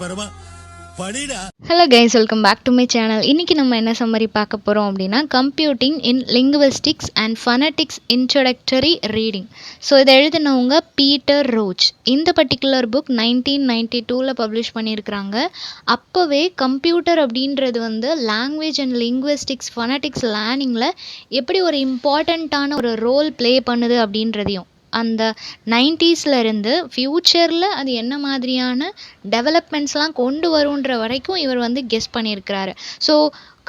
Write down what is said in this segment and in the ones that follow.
பரமா படிடா. Hello guys, welcome back to my channel. இன்றைக்கி நம்ம என்ன சம்மரி பார்க்க போகிறோம் அப்படின்னா, computing in linguistics and phonetics introductory reading. So இதை எழுதினவங்க பீட்டர் ரோச். இந்த பர்டிகுலர் புக் 1992 பப்ளிஷ் பண்ணியிருக்கிறாங்க. அப்போவே கம்ப்யூட்டர் அப்படின்றது வந்து லாங்குவேஜ் அண்ட் லிங்குவிஸ்டிக்ஸ் ஃபனட்டிக்ஸ் லேர்னிங்கில் எப்படி ஒரு இம்பார்ட்டண்ட்டான ஒரு ரோல் ப்ளே பண்ணுது அப்படின்றதையும், அந்த 90s இருந்து ஃப்யூச்சரில் அது என்ன மாதிரியான டெவலப்மெண்ட்ஸ்லாம் கொண்டு வருன்ற வரைக்கும் இவர் வந்து கெஸ் பண்ணியிருக்கிறாரு. ஸோ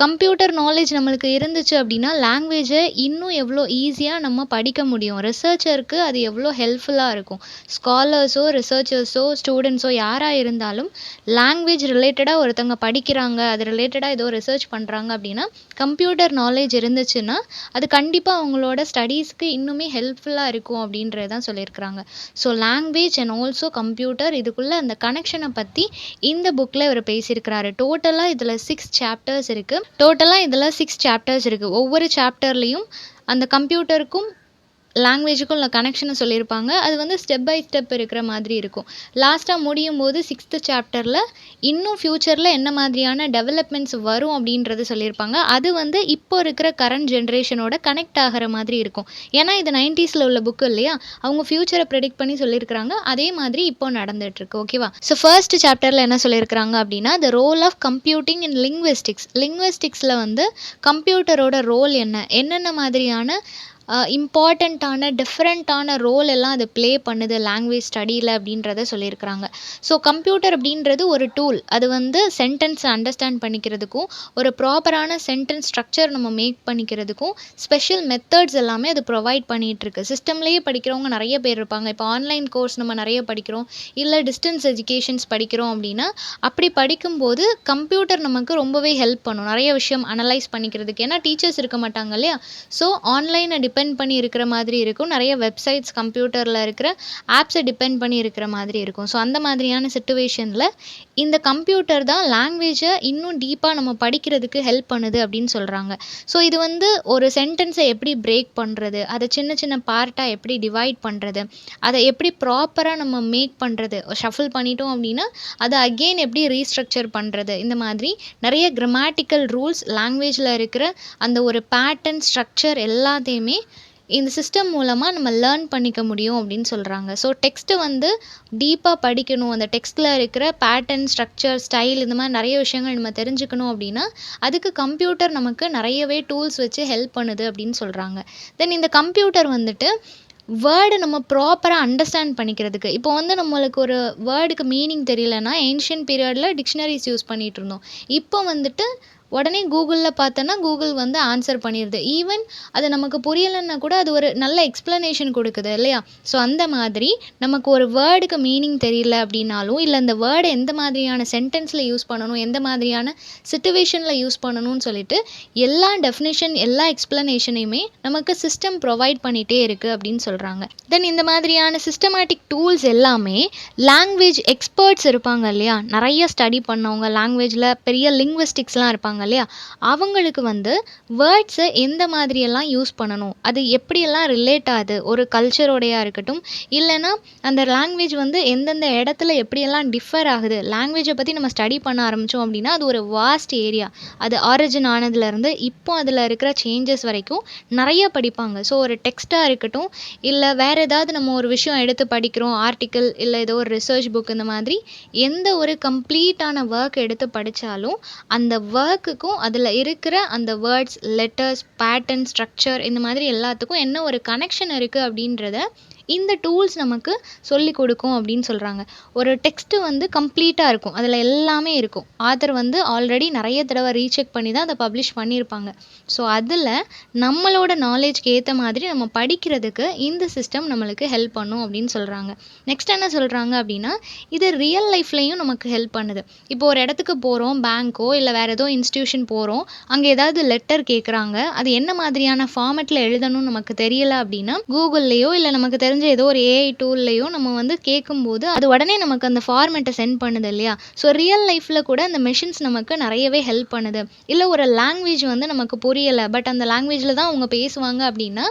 கம்ப்யூட்டர் நாலேஜ் நம்மளுக்கு இருந்துச்சு அப்படின்னா லாங்குவேஜை இன்னும் எவ்வளோ ஈஸியாக நம்ம படிக்க முடியும். ரிசர்ச்சருக்கு அது எவ்வளோ ஹெல்ப்ஃபுல்லாக இருக்கும். ஸ்காலர்ஸோ ரிசர்ச்சர்ஸோ ஸ்டூடெண்ட்ஸோ யாராக இருந்தாலும் லாங்குவேஜ் ரிலேட்டடாக ஒருத்தவங்க படிக்கிறாங்க, அது ரிலேட்டடாக ஏதோ ரிசர்ச் பண்ணுறாங்க அப்படின்னா கம்ப்யூட்டர் நாலேஜ் இருந்துச்சுன்னா அது கண்டிப்பாக அவங்களோட ஸ்டடீஸ்க்கு இன்னுமே ஹெல்ப்ஃபுல்லாக இருக்கும் அப்படின்றது தான் சொல்லியிருக்கிறாங்க. So language and also computer, இதுக்குள்ளே அந்த கனெக்ஷனை பற்றி இந்த புக்கில் இவர் பேசியிருக்கிறாரு. டோட்டலாக இதில் 6 சாப்டர்ஸ் இருக்குது. ஒவ்வொரு சாப்டர்லேயும் அந்த கம்ப்யூட்டருக்கும் லாங்குவேஜுக்கும் உள்ள கனெக்ஷனை சொல்லியிருப்பாங்க. அது வந்து ஸ்டெப் பை ஸ்டெப் இருக்கிற மாதிரி இருக்கும். லாஸ்ட்டாக முடியும் போது 6th சாப்டரில் இன்னும் ஃப்யூச்சரில் என்ன மாதிரியான டெவலப்மெண்ட்ஸ் வரும் அப்படின்றது சொல்லியிருப்பாங்க. அது வந்து இப்போ இருக்கிற கரண்ட் ஜென்ரேஷனோட கனெக்ட் ஆகிற மாதிரி இருக்கும். ஏன்னா இது 90s உள்ள புக்கு இல்லையா, அவங்க ஃப்யூச்சரை ப்ரெடிக்ட் பண்ணி சொல்லியிருக்கிறாங்க. அதே மாதிரி இப்போ நடந்துகிட்ருக்கு. ஓகேவா? ஸோ ஃபர்ஸ்ட் சாப்டரில் என்ன சொல்லியிருக்கிறாங்க அப்படின்னா, த ரோல் ஆஃப் கம்ப்யூட்டிங் இன் லிங்குவிஸ்டிக்ஸில் வந்து கம்ப்யூட்டரோட ரோல் என்னென்ன மாதிரியான இம்பார்ட்டண்ட்டான டிஃப்ரெண்ட்டான ரோல் எல்லாம் அது ப்ளே பண்ணுது லாங்குவேஜ் ஸ்டடியில் அப்படின்றத சொல்லியிருக்கிறாங்க. ஸோ கம்ப்யூட்டர் அப்படின்றது ஒரு டூல். அது வந்து சென்டென்ஸை அண்டர்ஸ்டாண்ட் பண்ணிக்கிறதுக்கும் ஒரு ப்ராப்பரான சென்டென்ஸ் ஸ்ட்ரக்சர் நம்ம மேக் பண்ணிக்கிறதுக்கும் ஸ்பெஷல் மெத்தட்ஸ் எல்லாமே அது ப்ரொவைட் பண்ணிகிட்ருக்கு. சிஸ்டம்லேயே படிக்கிறவங்க நிறைய பேர் இருப்பாங்க. இப்போ ஆன்லைன் கோர்ஸ் நம்ம நிறைய படிக்கிறோம், இல்லை டிஸ்டன்ஸ் எஜுகேஷன்ஸ் படிக்கிறோம் அப்படின்னா அப்படி படிக்கும்போது கம்ப்யூட்டர் நமக்கு ரொம்பவே ஹெல்ப் பண்ணும் நிறைய விஷயம் அனலைஸ் பண்ணிக்கிறதுக்கு. ஏன்னா டீச்சர்ஸ் இருக்க மாட்டாங்க இல்லையா. ஸோ ஆன்லைனை டிபெண்ட் பண்ணி இருக்கிற மாதிரி இருக்கும். நிறைய வெப்சைட்ஸ் கம்ப்யூட்டரில் இருக்கிற ஆப்ஸை டிபெண்ட் பண்ணி இருக்கிற மாதிரி இருக்கும். ஸோ அந்த மாதிரியான சிச்சுவேஷனில் இந்த கம்ப்யூட்டர் தான் லாங்குவேஜை இன்னும் டீப்பாக நம்ம படிக்கிறதுக்கு ஹெல்ப் பண்ணுது அப்படின்னு சொல்கிறாங்க. ஸோ இது வந்து ஒரு சென்டென்ஸை எப்படி பிரேக் பண்ணுறது, அதை சின்ன சின்ன பார்ட்டாக எப்படி டிவைட் பண்ணுறது, அதை எப்படி ப்ராப்பராக நம்ம மேக் பண்ணுறது, ஷஃபில் பண்ணிட்டோம் அப்படின்னா அதை அகெயின் எப்படி ரீஸ்ட்ரக்சர் பண்ணுறது, இந்த மாதிரி நிறைய கிராமட்டிக்கல் ரூல்ஸ் லாங்குவேஜில் இருக்கிற அந்த ஒரு பேட்டர்ன் ஸ்ட்ரக்சர் எல்லாத்தையுமே இந்த சிஸ்டம் மூலமாக நம்ம லேர்ன் பண்ணிக்க முடியும் அப்படின்னு சொல்கிறாங்க. ஸோ டெக்ஸ்ட்டு வந்து டீப்பாக படிக்கணும், அந்த டெக்ஸ்ட்டில் இருக்கிற பேட்டர்ன் ஸ்ட்ரக்சர் ஸ்டைல் இந்த மாதிரி நிறைய விஷயங்கள் நம்ம தெரிஞ்சுக்கணும் அப்படின்னா அதுக்கு கம்ப்யூட்டர் நமக்கு நிறையவே டூல்ஸ் வச்சு ஹெல்ப் பண்ணுது அப்படின்னு சொல்கிறாங்க. தென் இந்த கம்ப்யூட்டர் வந்துட்டு வேர்டை நம்ம ப்ராப்பராக அண்டர்ஸ்டாண்ட் பண்ணிக்கிறதுக்கு, இப்போ வந்து நம்மளுக்கு ஒரு வேர்டுக்கு மீனிங் தெரியலன்னா ஏன்ஷியன்ட் பீரியடில் டிக்ஷனரிஸ் யூஸ் பண்ணிகிட்டு இருந்தோம். இப்போ வந்துட்டு உடனே கூகுளில் பார்த்தோன்னா கூகுள் வந்து ஆன்சர் பண்ணிடுது. ஈவன் அது நமக்கு புரியலைன்னா கூட அது ஒரு நல்ல எக்ஸ்ப்ளனேஷன் கொடுக்குது இல்லையா. ஸோ அந்த மாதிரி நமக்கு ஒரு வேர்டுக்கு மீனிங் தெரியல அப்படின்னாலும், இல்லை அந்த வேர்டை எந்த மாதிரியான சென்டென்ஸில் யூஸ் பண்ணணும், எந்த மாதிரியான சிச்சுவேஷனில் யூஸ் பண்ணணும்னு சொல்லிட்டு எல்லா டெஃபினிஷன் எல்லா எக்ஸ்ப்ளனேஷனையுமே நமக்கு சிஸ்டம் ப்ரொவைட் பண்ணிகிட்டே இருக்குது அப்படின்னு சொல்கிறாங்க. தென் இந்த மாதிரியான சிஸ்டமேட்டிக் டூல்ஸ் எல்லாமே லாங்குவேஜ் எக்ஸ்பர்ட்ஸ் இருப்பாங்க இல்லையா, நிறைய ஸ்டடி பண்ணவங்க, லாங்குவேஜில் பெரிய லிங்குவிஸ்டிக்ஸ்லாம் இருப்பாங்க இல்லையா, அவங்களுக்கு வந்து வேர்ட்ஸை எந்த மாதிரியெல்லாம் யூஸ் பண்ணணும், அது எப்படியெல்லாம் ரிலேட் ஆகுது ஒரு கல்ச்சரோடையாக இருக்கட்டும், இல்லைனா அந்த லாங்குவேஜ் வந்து எந்தெந்த இடத்துல எப்படியெல்லாம் டிஃபர் ஆகுது. லாங்குவேஜை பற்றி நம்ம ஸ்டடி பண்ண ஆரம்பித்தோம் அப்படின்னா அது ஒரு வாஸ்ட் ஏரியா. அது ஆரிஜின் ஆனதுலேருந்து இப்போ அதில் இருக்கிற சேஞ்சஸ் வரைக்கும் நிறைய படிப்பாங்க. ஸோ ஒரு டெக்ஸ்ட்டாக இருக்கட்டும், இல்லை வேறு ஏதாவது நம்ம ஒரு விஷயம் எடுத்து படிக்கிறோம், ஆர்டிக்கிள் இல்லை ஏதோ ஒரு ரிசர்ச் புக், இந்த மாதிரி எந்த ஒரு கம்ப்ளீட்டான ஒர்க் எடுத்து படித்தாலும் அந்த ஒர்க்குக்கும் அதில் இருக்கிற அந்த வேர்ட்ஸ், லெட்டர்ஸ், பேட்டர்ன், ஸ்ட்ரக்சர் இந்த மாதிரி எல்லாத்துக்கும் என்ன ஒரு கனெக்ஷன் இருக்குது அப்படின்றத இந்த டூல்ஸ் நமக்கு சொல்லி கொடுக்கும் அப்படின்னு சொல்கிறாங்க. ஒரு டெக்ஸ்ட்டு வந்து கம்ப்ளீட்டாக இருக்கும், அதில் எல்லாமே இருக்கும். ஆத்தர் வந்து ஆல்ரெடி நிறைய தடவை ரீசெக் பண்ணி தான் அதை பப்ளிஷ் பண்ணியிருப்பாங்க. ஸோ அதில் நம்மளோட நாலேஜ்க்கு ஏற்ற மாதிரி நம்ம படிக்கிறதுக்கு இந்த சிஸ்டம் நம்மளுக்கு ஹெல்ப் பண்ணும் அப்படின்னு சொல்கிறாங்க. நெக்ஸ்ட் என்ன சொல்கிறாங்க அப்படின்னா, இது ரியல் லைஃப்லேயும் நமக்கு ஹெல்ப் பண்ணுது. இப்போ ஒரு இடத்துக்கு போகிறோம், பேங்க்கோ இல்லை வேறு ஏதோ இன்ஸ்டியூஷன் போகிறோம், அங்கே ஏதாவது லெட்டர் கேட்குறாங்க, அது என்ன மாதிரியான ஃபார்மெட்டில் எழுதணும்னு நமக்கு தெரியல அப்படின்னா கூகுள்லேயோ இல்லை நமக்கு தெரிஞ்ச ஏதோ ஒரு ஏஐ டூல்லையோ நம்ம வந்து கேட்கும்போது அது உடனே நமக்கு அந்த ஃபார்மெட்டை சென்ட் பண்ணுது இல்லையா. ஸோ ரியல் லைஃப்பில் கூட அந்த மெஷின்ஸ் நமக்கு நிறையவே ஹெல்ப் பண்ணுது. இல்லை ஒரு லாங்குவேஜ் வந்து நமக்கு புரியலை, பட் அந்த லாங்குவேஜில் தான் அவங்க பேசுவாங்க அப்படின்னா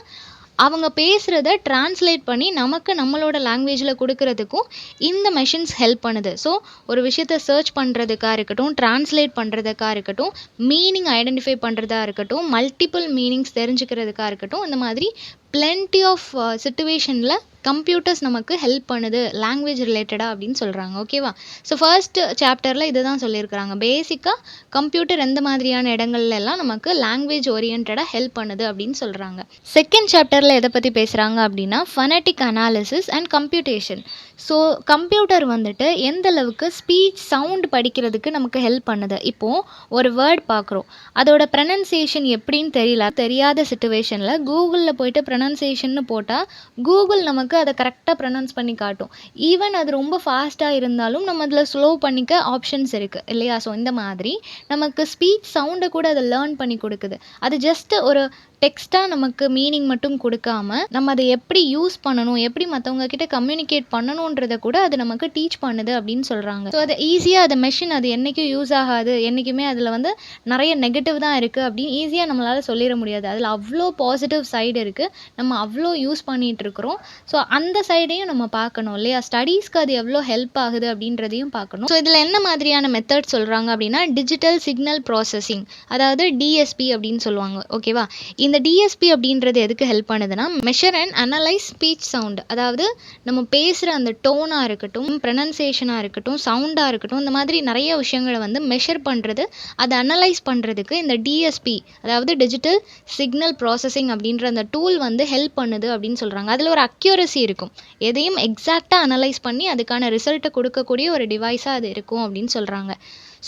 அவங்க பேசுகிறத டிரான்ஸ்லேட் பண்ணி நமக்கு நம்மளோட லாங்குவேஜில் கொடுக்கறதுக்கும் இந்த மெஷின்ஸ் ஹெல்ப் பண்ணுது. ஸோ ஒரு விஷயத்தை சர்ச் பண்ணுறதுக்காக இருக்கட்டும், டிரான்ஸ்லேட் பண்ணுறதுக்காக இருக்கட்டும், மீனிங் ஐடென்டிஃபை பண்ணுறதா இருக்கட்டும், மல்டிபிள் மீனிங்ஸ் தெரிஞ்சுக்கிறதுக்காக இருக்கட்டும், இந்த மாதிரி plenty ஆஃப் சிச்சுவேஷனில் கம்ப்யூட்டர்ஸ் நமக்கு ஹெல்ப் பண்ணுது லாங்குவேஜ் ரிலேட்டடாக அப்படின்னு சொல்கிறாங்க. ஓகேவா? ஸோ ஃபர்ஸ்ட் சாப்டரில் இதை தான் சொல்லியிருக்கிறாங்க. பேசிக்காக கம்ப்யூட்டர் எந்த மாதிரியான இடங்கள்ல எல்லாம் நமக்கு லாங்குவேஜ் ஓரியன்டாக ஹெல்ப் பண்ணுது அப்படின்னு சொல்கிறாங்க. செகண்ட் சாப்டரில் எதை பற்றி பேசுகிறாங்க அப்படின்னா phonetic analysis and computation. So computer வந்துட்டு எந்த அளவுக்கு ஸ்பீச் சவுண்ட் படிக்கிறதுக்கு நமக்கு ஹெல்ப் பண்ணுது. இப்போது ஒரு வேர்ட் பார்க்குறோம், அதோட ப்ரனன்சியேஷன் எப்படின்னு தெரியாத சுச்சுவேஷனில் கூகுளில் போயிட்டு ப்ரனன்சியேஷன்னு போட்டால் கூகுள் நமக்கு அதை கரெக்டாக ப்ரனன்ஸ் பண்ணி காட்டும். ஈவன் அது ரொம்ப ஃபாஸ்ட்டாக இருந்தாலும் நம்ம அதில் ஸ்லோ பண்ணிக்க ஆப்ஷன்ஸ் இருக்குது இல்லையா? ஸோ இந்த மாதிரி நமக்கு ஸ்பீச் சவுண்டை கூட அதை லேர்ன் பண்ணி கொடுக்குது. அது ஜஸ்ட் ஒரு டெக்ஸ்ட்டாக நமக்கு மீனிங் மட்டும் கொடுக்காம நம்ம அதை எப்படி யூஸ் பண்ணணும், எப்படி மற்றவங்க கிட்ட கம்யூனிகேட் பண்ணணுன்றதை கூட அது நமக்கு டீச் பண்ணுது அப்படின்னு சொல்கிறாங்க. ஸோ அது ஈஸியாக அந்த மெஷின் அது என்றைக்கும் யூஸ் ஆகாது, என்றைக்குமே அதில் வந்து நிறைய நெகட்டிவ் தான் இருக்குது அப்படின்னு ஈஸியாக நம்மளால் சொல்லிட முடியாது. அதில் அவ்வளோ பாசிட்டிவ் சைடு இருக்குது, நம்ம அவ்வளோ யூஸ் பண்ணிகிட்டு இருக்கிறோம். ஸோ அந்த சைடையும் நம்ம பார்க்கணும் இல்லையா? ஸ்டடீஸ்க்கு அது எவ்வளோ ஹெல்ப் ஆகுது அப்படின்றதையும் பார்க்கணும். ஸோ இதில் என்ன மாதிரியான மெத்தட் சொல்கிறாங்க அப்படின்னா டிஜிட்டல் சிக்னல் ப்ராசஸிங், அதாவது டிஎஸ்பி அப்படின்னு சொல்லுவாங்க. ஓகேவா? இந்த டிஎஸ்பி அப்படின்றது எதுக்கு ஹெல்ப் பண்ணுதுன்னா measure and analyse speech sound, அதாவது நம்ம பேசுகிற அந்த டோனாக இருக்கட்டும், ப்ரனன்சியேஷனாக இருக்கட்டும், சவுண்டாக இருக்கட்டும், இந்த மாதிரி நிறைய விஷயங்களை வந்து மெஷர் பண்ணுறது, அதை அனலைஸ் பண்ணுறதுக்கு இந்த டிஎஸ்பி அதாவது டிஜிட்டல் சிக்னல் ப்ராசஸிங் அப்படின்ற அந்த டூல் வந்து ஹெல்ப் பண்ணுது அப்படின்னு சொல்கிறாங்க. அதில் ஒரு அக்யூரசி இருக்கும், எதையும் எக்ஸாக்டாக அனலைஸ் பண்ணி அதுக்கான ரிசல்ட்டை கொடுக்கக்கூடிய ஒரு டிவைஸாக அது இருக்கும் அப்படின்னு சொல்கிறாங்க.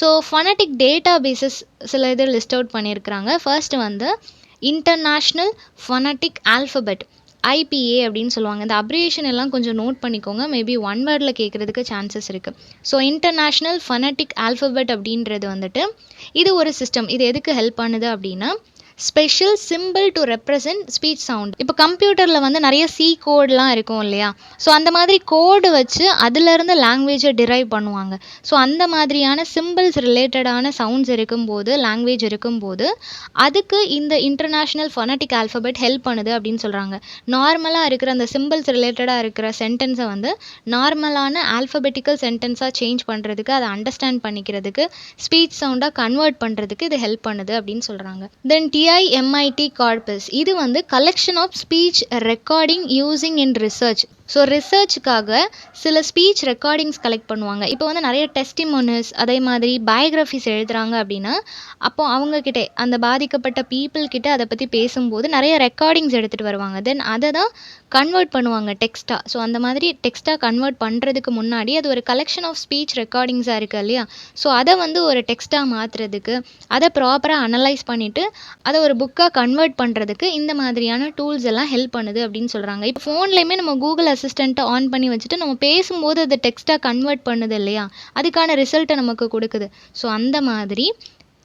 ஸோ ஃபனட்டிக் டேட்டா பேசஸ் சில இது லிஸ்ட் அவுட் பண்ணியிருக்கிறாங்க. ஃபர்ஸ்ட் வந்து இன்டர்நேஷ்னல் ஃபனட்டிக் ஆல்ஃபபெட், ஐபிஏ அப்படின்னு சொல்லுவாங்க. இந்த அப்ரிவேஷன் எல்லாம் கொஞ்சம் நோட் பண்ணிக்கோங்க, மேபி ஒன் வேர்டில் கேட்குறதுக்கு சான்சஸ் இருக்குது. ஸோ இன்டர்நேஷ்னல் ஃபனட்டிக் ஆல்ஃபபெட் அப்படின்றது வந்துட்டு இது ஒரு சிஸ்டம். இது எதுக்கு ஹெல்ப் பண்ணுது அப்படின்னா special simple to represent speech sound. இப்போ கம்ப்யூட்டரில் வந்து நிறைய சி கோட்லாம் இருக்கும் இல்லையா? ஸோ அந்த மாதிரி கோடு வச்சு அதிலிருந்து லாங்குவேஜை டிரைவ் பண்ணுவாங்க. ஸோ அந்த மாதிரியான சிம்பிள்ஸ் ரிலேட்டடான சவுண்ட்ஸ் இருக்கும்போது, லாங்குவேஜ் இருக்கும்போது அதுக்கு இந்த இன்டர்நேஷ்னல் ஃபனட்டிக் ஆல்ஃபபெட் ஹெல்ப் பண்ணுது அப்படின்னு சொல்கிறாங்க. நார்மலாக இருக்கிற அந்த சிம்பிள்ஸ் ரிலேட்டடாக இருக்கிற சென்டென்ஸை வந்து நார்மலான ஆல்ஃபபெட்டிக்கல் சென்டென்ஸாக சேஞ்ச் பண்ணுறதுக்கு, அதை அண்டர்ஸ்டாண்ட் பண்ணிக்கிறதுக்கு, ஸ்பீச் சவுண்டாக கன்வெர்ட் பண்ணுறதுக்கு இது ஹெல்ப் பண்ணுது அப்படின்னு சொல்கிறாங்க. தென் TI-MIT Corpus, இது வந்து collection of speech recording using in research. So ரிசர்ச்சுக்காக சில ஸ்பீச் ரெக்கார்டிங்ஸ் கலெக்ட் பண்ணுவாங்க. இப்போ வந்து நிறைய டெஸ்டிமோனிஸ், அதே மாதிரி பயோகிராஃபிஸ் எழுதுகிறாங்க அப்படின்னா அப்போ அவங்கக்கிட்ட அந்த பாதிக்கப்பட்ட பீப்புள்கிட்ட அதை பற்றி பேசும்போது நிறைய ரெக்கார்டிங்ஸ் எடுத்துகிட்டு வருவாங்க. தென் அதை தான் கன்வெர்ட் பண்ணுவாங்க டெக்ஸ்ட்டாக. ஸோ அந்த மாதிரி டெக்ஸ்ட்டாக கன்வெர்ட் பண்ணுறதுக்கு முன்னாடி அது ஒரு கலெக்ஷன் ஆஃப் ஸ்பீச் ரெக்கார்டிங்ஸாக இருக்குது இல்லையா? ஸோ அதை வந்து ஒரு டெக்ஸ்ட்டாக மாற்றுறதுக்கு, அதை ப்ராப்பராக அனலைஸ் பண்ணிவிட்டு அதை ஒரு புக்காக கன்வெர்ட் பண்ணுறதுக்கு இந்த மாதிரியான டூல்ஸ் எல்லாம் ஹெல்ப் பண்ணுது அப்படின்னு சொல்கிறாங்க. இப்போ ஃபோன்லேயுமே நம்ம கூகுள் அசிஸ்டண்ட்டை ஆன் பண்ணி வச்சுட்டு நம்ம பேசும்போது அதை டெக்ஸ்ட்டாக கன்வெர்ட் பண்ணுது இல்லையா? அதுக்கான ரிசல்ட்டை நமக்கு கொடுக்குது. ஸோ அந்த மாதிரி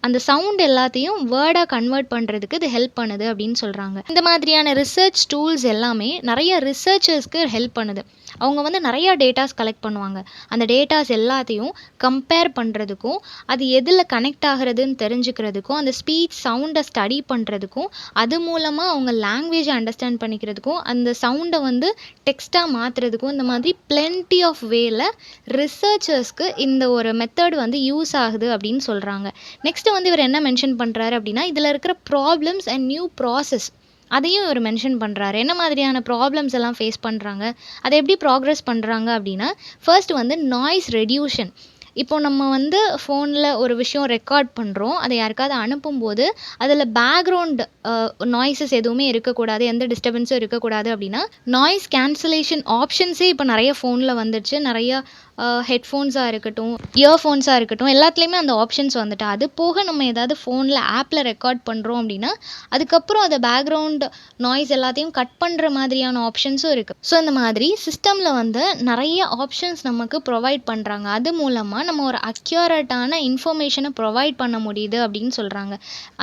அந்த சவுண்ட் எல்லாத்தையும் வேர்டாக கன்வெர்ட் பண்ணுறதுக்கு இது ஹெல்ப் பண்ணுது அப்படின்னு சொல்கிறாங்க. இந்த மாதிரியான ரிசர்ச் டூல்ஸ் எல்லாமே நிறைய ரிசர்ச்சர்ஸ்க்கு ஹெல்ப் பண்ணுது. அவங்க வந்து நிறையா டேட்டாஸ் கலெக்ட் பண்ணுவாங்க. அந்த டேட்டாஸ் எல்லாத்தையும் கம்பேர் பண்ணுறதுக்கும், அது எதில் கனெக்ட் ஆகிறதுன்னு தெரிஞ்சுக்கிறதுக்கும், அந்த ஸ்பீச் சவுண்டை ஸ்டடி பண்ணுறதுக்கும், அது மூலமாக அவங்க லாங்குவேஜை அண்டர்ஸ்டாண்ட் பண்ணிக்கிறதுக்கும், அந்த சவுண்டை வந்து டெக்ஸ்ட்டாக மாற்றுறதுக்கும், இந்த மாதிரி plenty ஆஃப் வேல ரிசர்ச்சர்ஸ்க்கு இந்த ஒரு மெத்தட் வந்து யூஸ் ஆகுது அப்படின்னு சொல்கிறாங்க. நெக்ஸ்ட்டு வந்து இவர் என்ன மென்ஷன் பண்ணுறாரு அப்படின்னா இதில் இருக்கிற ப்ராப்ளம்ஸ் அண்ட் நியூ ப்ராசஸ் அதையும் இவர் மென்ஷன் பண்ணுறாரு. என்ன மாதிரியான ப்ராப்ளம்ஸ் எல்லாம் ஃபேஸ் பண்ணுறாங்க, அதை எப்படி ப்ராக்ரஸ் பண்ணுறாங்க அப்படின்னா ஃபர்ஸ்ட் வந்து நாய்ஸ் ரெடியூஷன். இப்போ நம்ம வந்து ஃபோனில் ஒரு விஷயம் ரெக்கார்ட் பண்ணுறோம், அதை யாருக்காவது அனுப்பும்போது அதில் பேக்ரவுண்ட் நாய்ஸஸ் எதுவுமே இருக்கக்கூடாது, எந்த டிஸ்டர்பன்ஸும் இருக்கக்கூடாது அப்படின்னா நாய்ஸ் கேன்சலேஷன் ஆப்ஷன்ஸே இப்போ நிறைய ஃபோனில் வந்துடுச்சு. நிறையா ஹெட்ஃபோன்ஸாக இருக்கட்டும், இயர்ஃபோன்ஸாக இருக்கட்டும், எல்லாத்துலேயுமே அந்த ஆப்ஷன்ஸ் வந்துட்டு. அது போக நம்ம ஏதாவது ஃபோனில் ஆப்பில் ரெக்கார்ட் பண்ணுறோம் அப்படின்னா அதுக்கப்புறம் அதை பேக்ரவுண்ட் நாய்ஸ் எல்லாத்தையும் கட் பண்ணுற மாதிரியான ஆப்ஷன்ஸும் இருக்குது. ஸோ இந்த மாதிரி சிஸ்டமில் வந்து நிறைய ஆப்ஷன்ஸ் நமக்கு ப்ரொவைட் பண்ணுறாங்க. அது மூலமாக நம்ம ஒரு அக்யூரேட்டான இன்ஃபர்மேஷனை ப்ரொவைட் பண்ண முடியுது அப்படின்னு சொல்கிறாங்க.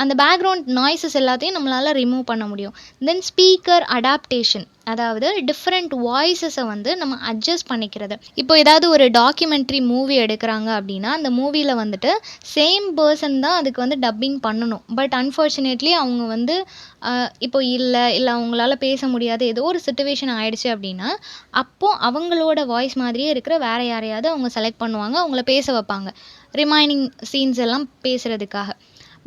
அந்த பேக்ரவுண்ட் நாய்ஸஸ் எல்லாத்தையும் நம்மளால் ரிமூவ் பண்ண முடியும். தென் ஸ்பீக்கர் அடாப்டேஷன், அதாவது டிஃப்ரெண்ட் வாய்ஸஸை வந்து நம்ம அட்ஜஸ்ட் பண்ணிக்கிறது. இப்போ ஏதாவது ஒரு டாக்குமெண்ட்ரி மூவி எடுக்கிறாங்க அப்படின்னா அந்த மூவியில் வந்துட்டு சேம் பர்சன் தான் அதுக்கு வந்து டப்பிங் பண்ணணும். பட் அன்ஃபார்ச்சுனேட்லி அவங்க வந்து இப்போ இல்லை அவங்களால பேச முடியாது, ஏதோ ஒரு சுச்சுவேஷன் ஆயிடுச்சு அப்படின்னா அப்போது அவங்களோட வாய்ஸ் மாதிரியே இருக்கிற வேறு யாரையாவது அவங்க செலக்ட் பண்ணுவாங்க, அவங்கள பேச வைப்பாங்க ரிமைனிங் சீன்ஸ் எல்லாம் பேசுகிறதுக்காக.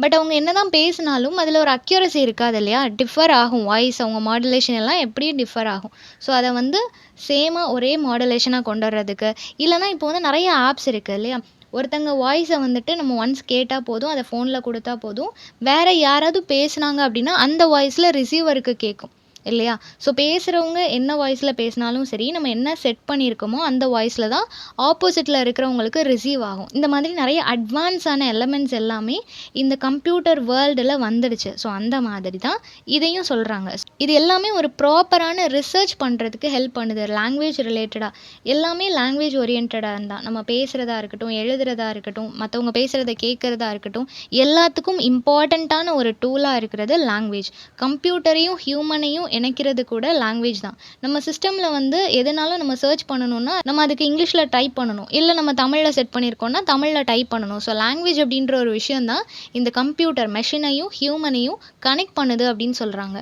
பட் அவங்க என்ன தான் பேசினாலும் அதில் ஒரு அக்யூரசி இருக்காது இல்லையா, டிஃபர் ஆகும் வாய்ஸ், அவங்க மாடுலேஷன் எல்லாம் எப்படியும் டிஃபர் ஆகும். ஸோ அதை வந்து சேமாக ஒரே மாடுலேஷனாக கொண்டு வர்றதுக்கு இல்லைனா இப்போ வந்து நிறைய ஆப்ஸ் இருக்குது இல்லையா, ஒருத்தங்க வாய்ஸை வந்துட்டு நம்ம ஒன்ஸ் கேட்டால் போதும், அதை ஃபோனில் கொடுத்தா போதும், வேறு யாராவது பேசுனாங்க அப்படின்னா அந்த வாய்ஸில் ரிசீவருக்கு கேட்கும் இல்லையா. ஸோ பேசுகிறவங்க என்ன வாய்ஸில் பேசினாலும் சரி, நம்ம என்ன செட் பண்ணியிருக்கோமோ அந்த வாய்ஸில் தான் ஆப்போசிட்டில் இருக்கிறவங்களுக்கு ரிசீவ் ஆகும். இந்த மாதிரி நிறைய அட்வான்ஸான எலமெண்ட்ஸ் எல்லாமே இந்த கம்ப்யூட்டர் வேர்ல்டில் வந்துடுச்சு. ஸோ அந்த மாதிரி தான் இதையும் சொல்கிறாங்க. இது எல்லாமே ஒரு ப்ராப்பரான ரிசர்ச் பண்ணுறதுக்கு ஹெல்ப் பண்ணுது. லாங்குவேஜ் ரிலேட்டடாக எல்லாமே லாங்குவேஜ் ஓரியன்டாக தான், நம்ம பேசுகிறதா இருக்கட்டும், எழுதுறதா இருக்கட்டும், மற்றவங்க பேசுகிறத கேட்குறதா இருக்கட்டும், எல்லாத்துக்கும் இம்பார்ட்டண்ட்டான ஒரு டூலாக இருக்கிறது லாங்குவேஜ். கம்ப்யூட்டரையும் ஹியூமனையும் இணைக்கிறது கூட லாங்குவேஜ் தான். நம்ம சிஸ்டமில் வந்து எதுனாலும் நம்ம சர்ச் பண்ணணும்னா நம்ம அதுக்கு இங்கிலீஷில் டைப் பண்ணணும், இல்லை நம்ம தமிழில் செட் பண்ணியிருக்கோம்னா தமிழில் டைப் பண்ணணும். ஸோ லாங்குவேஜ் அப்படின்ற ஒரு விஷயம் தான் இந்த கம்ப்யூட்டர் மெஷினையும் ஹியூமனையும் கனெக்ட் பண்ணுது அப்படின்னு சொல்கிறாங்க.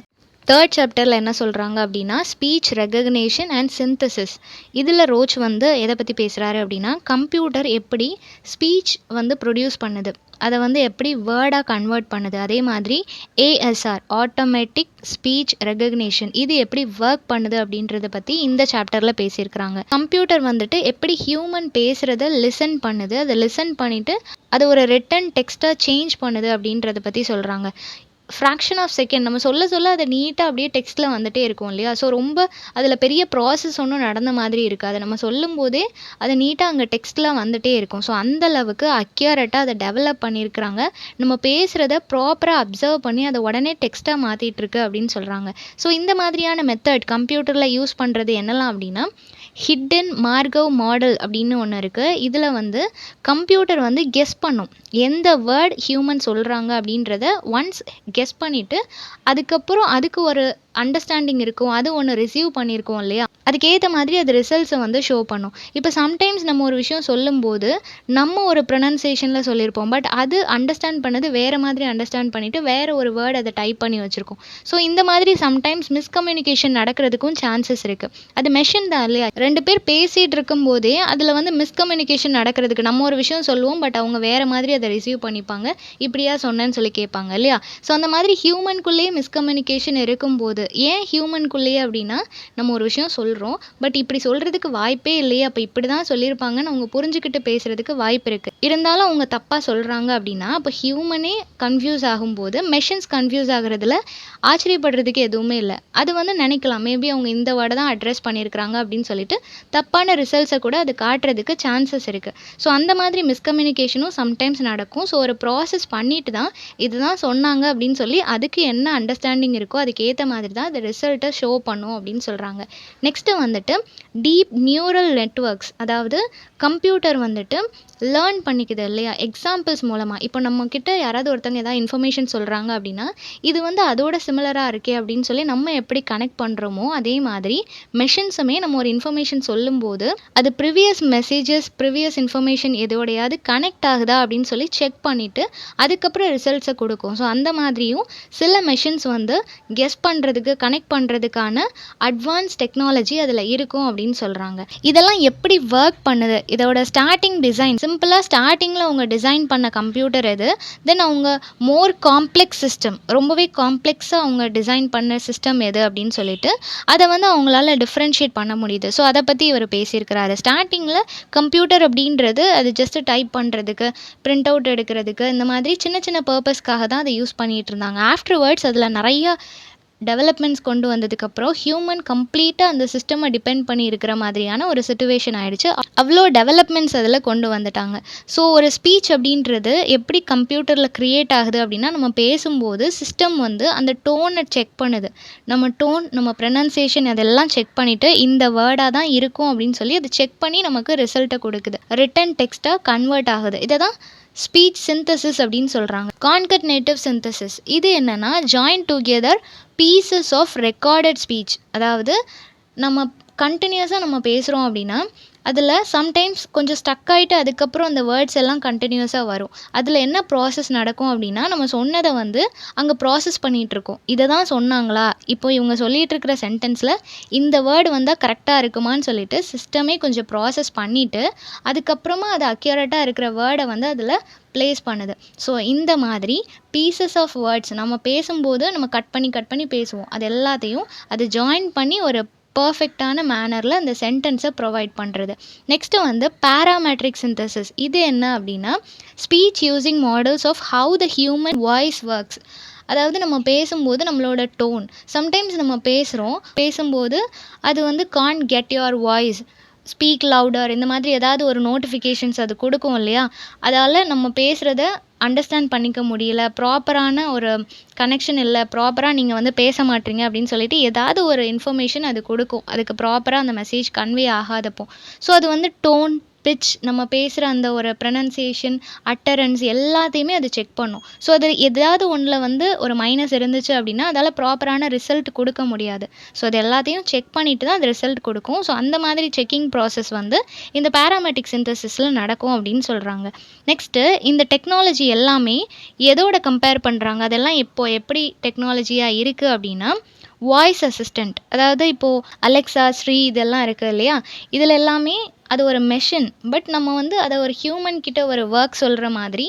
தேர்ட் சாப்டரில் என்ன சொல்கிறாங்க அப்படின்னா ஸ்பீச் ரெகக்னேஷன் அண்ட் சிந்தசிஸ். இதில் ரோச் வந்து எதை பற்றி பேசுகிறாரு அப்படின்னா கம்ப்யூட்டர் எப்படி ஸ்பீச் வந்து ப்ரொடியூஸ் பண்ணுது, அதை வந்து எப்படி வேர்டாக கன்வெர்ட் பண்ணுது, அதே மாதிரி ஏஎஸ்ஆர் ஆட்டோமேட்டிக் ஸ்பீச் ரெகக்னேஷன் இது எப்படி ஒர்க் பண்ணுது அப்படின்றத பற்றி இந்த சாப்டரில் பேசியிருக்கிறாங்க. கம்ப்யூட்டர் வந்துட்டு எப்படி ஹியூமன் பேசுகிறத லிசன் பண்ணுது, அதை லிசன் பண்ணிவிட்டு அதை ஒரு ரிட்டன் டெக்ஸ்ட்டாக சேஞ்ச் பண்ணுது அப்படின்றத பற்றி சொல்கிறாங்க. ஃப்ராக்ஷன் ஆஃப் செகண்ட் நம்ம சொல்ல அதை நீட்டாக அப்படியே டெக்ஸ்ட்டில் வந்துகிட்டே இருக்கும் இல்லையா. ஸோ ரொம்ப அதில் பெரிய ப்ராசஸ் ஒன்றும் நடந்த மாதிரி இருக்காது, நம்ம சொல்லும் போதே அதை நீட்டாக அங்கே டெக்ஸ்ட்டில் வந்துகிட்டே இருக்கும். ஸோ அந்த அளவுக்கு அக்யூரேட்டாக அதை டெவலப் பண்ணியிருக்கிறாங்க. நம்ம பேசுகிறத ப்ராப்பராக அப்சர்வ் பண்ணி அதை உடனே டெக்ஸ்ட்டாக மாற்றிட்டுருக்கு அப்படின்னு சொல்கிறாங்க. ஸோ இந்த மாதிரியான மெத்தட் கம்ப்யூட்டரில் யூஸ் பண்ணுறது என்னெல்லாம் அப்படின்னா ஹிடன் மார்கவ் மாடல் அப்படின்னு ஒன்று இருக்குது. இதில் வந்து கம்ப்யூட்டர் வந்து கெஸ் பண்ணும் எந்த வேர்ட் ஹியூமன் சொல்கிறாங்க அப்படின்றத ஒன்ஸ் கெஸ் பண்ணிவிட்டு அதுக்கப்புறம் அதுக்கு ஒரு அண்டர்ஸ்டாண்டிங் இருக்கும், அது ஒன்று ரிசீவ் பண்ணியிருக்கோம் இல்லையா, அதுக்கேற்ற மாதிரி அது ரிசல்ட்ஸை வந்து ஷோ பண்ணும். இப்போ சம்டைம்ஸ் நம்ம ஒரு விஷயம் சொல்லும்போது நம்ம ஒரு ப்ரொனன்சியேஷனில் சொல்லியிருப்போம், பட் அது அண்டர்ஸ்டாண்ட் பண்ணது வேறு மாதிரி அண்டர்ஸ்டாண்ட் பண்ணிவிட்டு வேறு ஒரு வேர்டு அதை டைப் பண்ணி வச்சுருக்கோம். ஸோ இந்த மாதிரி சம்டைம்ஸ் மிஸ்கம்யூனிகேஷன் நடக்கிறதுக்கும் சான்சஸ் இருக்குது. அது மெஷின் தான் இல்லையா, ரெண்டு பேர் பேசிகிட்டு இருக்கும்போதே அதில் வந்து மிஸ்கம்யூனிகேஷன் நடக்கிறதுக்கு நம்ம ஒரு விஷயம் சொல்லுவோம், பட் அவங்க வேறு மாதிரி அதை ரிசீவ் பண்ணிப்பாங்க, இப்படியா சொன்னேன்னு சொல்லி கேட்பாங்க இல்லையா. ஸோ அந்த மாதிரி ஹியூமனுக்குள்ளேயே மிஸ்கம்யூனிகேஷன் இருக்கும்போது ஏன் ஹியூமனுக்குள்ளேயே அப்படின்னா நம்ம ஒரு விஷயம் சொல்கிறோம், பட் இப்படி சொல்கிறதுக்கு வாய்ப்பே இல்லையே, அப்போ இப்படி தான் சொல்லியிருப்பாங்கன்னு அவங்க புரிஞ்சுக்கிட்டு பேசுகிறதுக்கு வாய்ப்பு இருக்குது. இருந்தாலும் அவங்க தப்பாக சொல்கிறாங்க அப்படின்னா அப்போ ஹியூமனே கன்ஃபியூஸ் ஆகும்போது மெஷின்ஸ் கன்ஃபியூஸ் ஆகிறதுல ஆச்சரியப்படுறதுக்கு எதுவுமே இல்லை. அது வந்து நினைக்கலாம் மேபி அவங்க இந்த வேர்டை தான் அட்ரஸ் பண்ணியிருக்கிறாங்க அப்படின்னு சொல்லிட்டு தப்பான ரிசல்ட்ஸை கூட அது காட்டுறதுக்கு சான்சஸ் இருக்குது. ஸோ அந்த மாதிரி மிஸ்கம்யூனிகேஷனும் சம்டைம்ஸ் நடக்கும். ஸோ ஒரு ப்ராசஸ் பண்ணிட்டு தான் இதுதான் சொன்னாங்க அப்படின்னு சொல்லி அதுக்கு என்ன அண்டர்ஸ்டாண்டிங் இருக்கோ அதுக்கேற்ற மாதிரி தான் அது ரிசல்ட்டை ஷோ பண்ணும் அப்படின்னு சொல்கிறாங்க. நெக்ஸ்ட்டு வந்துட்டு டீப் நியூரல் நெட்வொர்க்ஸ், அதாவது கம்ப்யூட்டர் வந்துட்டு லேர்ன் பண்ணிக்குது இல்லையா எக்ஸாம்பிள்ஸ் மூலமாக. இப்போ நம்மக்கிட்ட யாராவது ஒருத்தங்க ஏதாவது இன்ஃபர்மேஷன் சொல்கிறாங்க அப்படின்னா இது வந்து அதோட சிமிலராக இருக்கே அப்படின்னு சொல்லி நம்ம எப்படி கனெக்ட் பண்ணுறோமோ அதே மாதிரி மெஷின்ஸுமே நம்ம ஒரு இன்ஃபர்மேஷன் சொல்லும்போது அது ப்ரிவியஸ் மெசேஜஸ் ப்ரிவியஸ் இன்ஃபர்மேஷன் எதோடையாவது கனெக்ட் ஆகுதா அப்படின்னு சொல்லி செக் பண்ணிவிட்டு அதுக்கப்புறம் ரிசல்ட்ஸை கொடுக்கும். ஸோ அந்த மாதிரியும் சில மெஷின்ஸ் வந்து கெஸ் பண்ணுறதுக்கு கனெக்ட் பண்ணுறதுக்கான அட்வான்ஸ் டெக்னாலஜி அதில் இருக்கும் அப்படின்னு சொல்கிறாங்க. இதெல்லாம் எப்படி ஒர்க் பண்ணுது, இதோட ஸ்டார்டிங் டிசைன் சிம்பிளாக ஸ்டார்டிங்கில் அவங்க டிசைன் பண்ண கம்ப்யூட்டர் எது, தென் அவங்க மோர் காம்ப்ளெக்ஸ் சிஸ்டம் ரொம்பவே காம்ப்ளெக்ஸாக அவங்க டிசைன் பண்ண சிஸ்டம் எது அப்படின்னு சொல்லிட்டு அதை வந்து அவங்களால டிஃப்ரென்ஷியேட் பண்ண முடியுது. ஸோ அதை பற்றி இவர் பேசியிருக்கிறாரு. ஸ்டார்டிங்கில் கம்ப்யூட்டர் அப்படின்றது அது ஜஸ்ட்டு டைப் பண்ணுறதுக்கு பிரிண்ட் அவுட் எடுக்கிறதுக்கு இந்த மாதிரி சின்ன சின்ன பர்பஸ்க்காக தான் அதை யூஸ் பண்ணிகிட்டு இருந்தாங்க. ஆஃப்டர்வர்ட்ஸ் அதில் நிறையா டெவலப்மெண்ட்ஸ் கொண்டு வந்ததுக்கப்புறம் ஹியூமன் கம்ப்ளீட்டாக அந்த சிஸ்டமை டிபெண்ட் பண்ணி இருக்கிற மாதிரியான ஒரு சிச்சுவேஷன் ஆகிடுச்சு. அவ்வளோ டெவலப்மெண்ட்ஸ் அதில் கொண்டு வந்துட்டாங்க. ஸோ ஒரு ஸ்பீச் அப்படின்றது எப்படி கம்ப்யூட்டரில் க்ரியேட் ஆகுது அப்படின்னா நம்ம பேசும்போது சிஸ்டம் வந்து அந்த டோனை செக் பண்ணுது, நம்ம டோன் நம்ம ப்ரொனன்சியேஷன் அதெல்லாம் செக் பண்ணிவிட்டு இந்த வேர்டாக தான் இருக்கும் அப்படின்னு சொல்லி அதை செக் பண்ணி நமக்கு ரிசல்ட்டை கொடுக்குது, ரிட்டன் டெக்ஸ்ட்டாக கன்வெர்ட் ஆகுது. இதை தான் ஸ்பீச் சிந்தசிஸ் அப்படின்னு சொல்கிறாங்க. கான்கட்னேட்டிவ் சிந்தசிஸ் இது என்னென்னா join together pieces of recorded speech. அதாவது நம்ம கண்டினியூஸாக நம்ம பேசுகிறோம் அப்படின்னா அதில் சம்டைம்ஸ் கொஞ்சம் ஸ்டக் ஆகிட்டு அதுக்கப்புறம் அந்த வேர்ட்ஸ் எல்லாம் கண்டினியூஸாக வரும். அதில் என்ன ப்ராசஸ் நடக்கும் அப்படின்னா நம்ம சொன்னதை வந்து அங்கே ப்ராசஸ் பண்ணிகிட்ருக்கோம். இதை தான் சொன்னாங்களா, இப்போ இவங்க சொல்லிகிட்டு இருக்கிற சென்டென்ஸில் இந்த வேர்டு வந்தால் கரெக்டாக இருக்குமான்னு சொல்லிட்டு சிஸ்டமே கொஞ்சம் ப்ராசஸ் பண்ணிவிட்டு அதுக்கப்புறமா அது அக்யூரேட்டாக இருக்கிற வேர்டை வந்து அதில் ப்ளேஸ் பண்ணுது. ஸோ இந்த மாதிரி பீசஸ் ஆஃப் வேர்ட்ஸ் நம்ம பேசும்போது நம்ம கட் பண்ணி பேசுவோம். அது எல்லாத்தையும் அது ஜாயின் பண்ணி ஒரு பர்ஃபெக்டான மேனரில் அந்த சென்டென்ஸை ப்ரொவைட் பண்ணுறது. நெக்ஸ்ட்டு வந்து பேராமெட்ரிக் சிந்தசிஸ். இது என்ன அப்படின்னா speech using models of how the human voice works. அதாவது நம்ம பேசும்போது நம்மளோட டோன், சம்டைம்ஸ் நம்ம பேசும்போது அது வந்து can't get your voice, speak louder, இந்த மாதிரி ஏதாவது ஒரு நோட்டிஃபிகேஷன்ஸ் அது கொடுக்கும் இல்லையா, அதால் நம்ம பேசுகிறத அண்டர்ஸ்டாண்ட் பண்ணிக்க முடியல, ப்ராப்பரான ஒரு கனெக்ஷன் இல்லை, ப்ராப்பராக நீங்கள் வந்து பேச மாட்டீங்க அப்படின்னு சொல்லிட்டு ஏதாவது ஒரு இன்ஃபர்மேஷன் அது கொடுக்கும். அதுக்கு ப்ராப்பராக அந்த மெசேஜ் கன்வே ஆகாதப்போ. ஸோ அது வந்து டோன், பிட்ச், நம்ம பேசுகிற அந்த ஒரு ப்ரனன்சியேஷன், அட்டரன்ஸ் எல்லாத்தையுமே அது செக் பண்ணும். ஸோ அது எதாவது ஒன்றில் வந்து ஒரு மைனஸ் இருந்துச்சு அப்படின்னா அதால் ப்ராப்பரான ரிசல்ட் கொடுக்க முடியாது. ஸோ அது எல்லாத்தையும் செக் பண்ணிவிட்டு தான் அது ரிசல்ட் கொடுக்கும். ஸோ அந்த மாதிரி செக்கிங் ப்ராசஸ் வந்து இந்த பேராமெட்ரிக் சிந்தசிஸில் நடக்கும் அப்படின்னு சொல்கிறாங்க. நெக்ஸ்ட்டு இந்த டெக்னாலஜி எல்லாமே எதோட கம்பேர் பண்ணுறாங்க, அதெல்லாம் எப்படி டெக்னாலஜியாக இருக்குது அப்படின்னா வாய்ஸ் அசிஸ்டண்ட். அதாவது இப்போது அலெக்ஸா, ஸ்ரீ இதெல்லாம் இருக்குது இல்லையா, இதில் எல்லாமே அது ஒரு மெஷின். பட் நம்ம வந்து அதை ஒரு ஹியூமன் கிட்ட ஒரு ஒர்க் சொல்கிற மாதிரி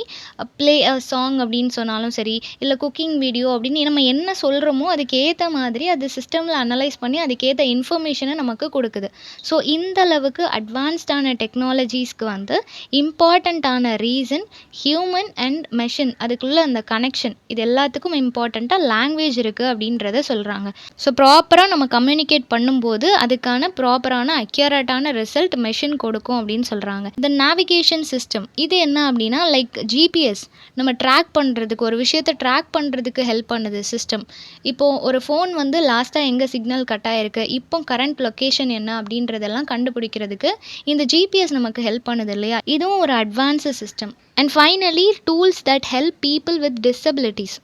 ப்ளே அ சாங் அப்படின்னு சொன்னாலும் சரி, இல்லை குக்கிங் வீடியோ அப்படின்னு நம்ம என்ன சொல்கிறோமோ அதுக்கு ஏற்ற மாதிரி அது சிஸ்டமில் அனலைஸ் பண்ணி அதுக்கேற்ற இன்ஃபர்மேஷனை நமக்கு கொடுக்குது. ஸோ இந்த அளவுக்கு அட்வான்ஸ்டான டெக்னாலஜிஸ்க்கு வந்து இம்பார்ட்டண்ட்டான ரீசன் ஹியூமன் அண்ட் மெஷின், அதுக்குள்ளே அந்த கனெக்ஷன், இது எல்லாத்துக்கும் இம்பார்ட்டண்ட்டாக லாங்குவேஜ் இருக்குது அப்படின்றத சொல்கிறாங்க. ஸோ ப்ராப்பராக நம்ம கம்யூனிகேட் பண்ணும்போது அதுக்கான ப்ராப்பரான அக்யூரேட்டான ரிசல்ட் மெஷின் கொடுக்கும் அப்படின்னு சொல்கிறாங்க. இந்த நேவிகேஷன் சிஸ்டம் இது என்ன அப்படின்னா லைக் ஜிபிஎஸ், நம்ம ட்ராக் பண்ணுறதுக்கு, ஒரு விஷயத்தை ட்ராக் பண்ணுறதுக்கு ஹெல்ப் பண்ணுது சிஸ்டம். இப்போது ஒரு ஃபோன் வந்து லாஸ்ட்டாக எங்கே சிக்னல் கட் ஆகிருக்கு, இப்போ கரண்ட் லொக்கேஷன் என்ன அப்படின்றதெல்லாம் கண்டுபிடிக்கிறதுக்கு இந்த ஜிபிஎஸ் நமக்கு ஹெல்ப் பண்ணுது இல்லையா, இதுவும் ஒரு advance system. And finally tools that help people with disabilities.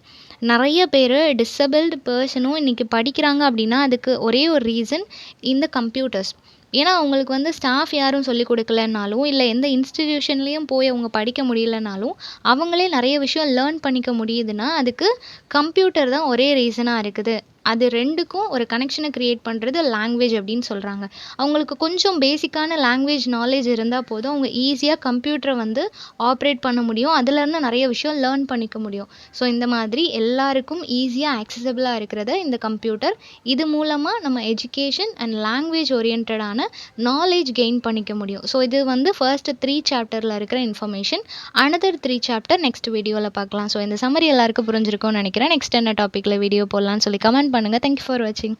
நிறைய பேர் டிசபிள்டு பர்சனும் இன்றைக்கி படிக்கிறாங்க அப்படின்னா அதுக்கு ஒரே ஒரு ரீசன் இந்த கம்ப்யூட்டர்ஸ். ஏன்னா அவங்களுக்கு வந்து ஸ்டாஃப் யாரும் சொல்லிக் கொடுக்கலனாலும் இல்லை எந்த இன்ஸ்டிடியூஷன்லேயும் போய் அவங்க படிக்க முடியலனாலும் அவங்களே நிறைய விஷயம் லேர்ன் பண்ணிக்க முடியுதுன்னா அதுக்கு கம்ப்யூட்டர் தான் ஒரே ரீசனாக இருக்குது. அது ரெண்டுக்கும் ஒரு கனெக்ஷனை க்ரியேட் பண்ணுறது லாங்குவேஜ் அப்படின்னு சொல்கிறாங்க. அவங்களுக்கு கொஞ்சம் பேசிக்கான லாங்குவேஜ் நாலேஜ் இருந்தால் போதும், அவங்க ஈஸியாக கம்ப்யூட்டரை வந்து ஆப்ரேட் பண்ண முடியும், அதுலேருந்து நிறைய விஷயம் லேர்ன் பண்ணிக்க முடியும். ஸோ இந்த மாதிரி எல்லாருக்கும் ஈஸியாக ஆக்சசபிளாக இருக்கிறத இந்த கம்ப்யூட்டர், இது மூலமாக நம்ம எஜுகேஷன் அண்ட் லாங்குவேஜ் ஓரியன்டான நாலேஜ் கெயின் பண்ணிக்க முடியும். ஸோ இது வந்து ஃபர்ஸ்ட் 3 சாப்டரில் இருக்கிற இன்ஃபர்மேஷன். அனதர் 3 சாப்டர் நெக்ஸ்ட் வீடியோவில் பார்க்கலாம். ஸோ இந்த சம்மரி எல்லாருக்கும் புரிஞ்சிருக்கும்னு நினைக்கிறேன். நெக்ஸ்ட் என்ன டாப்பிக்கில் வீடியோ போடலான்னு சொல்லி கமெண்ட் பண்ணுங்கள். தேங்க்யூ ஃபார் வாட்சிங்.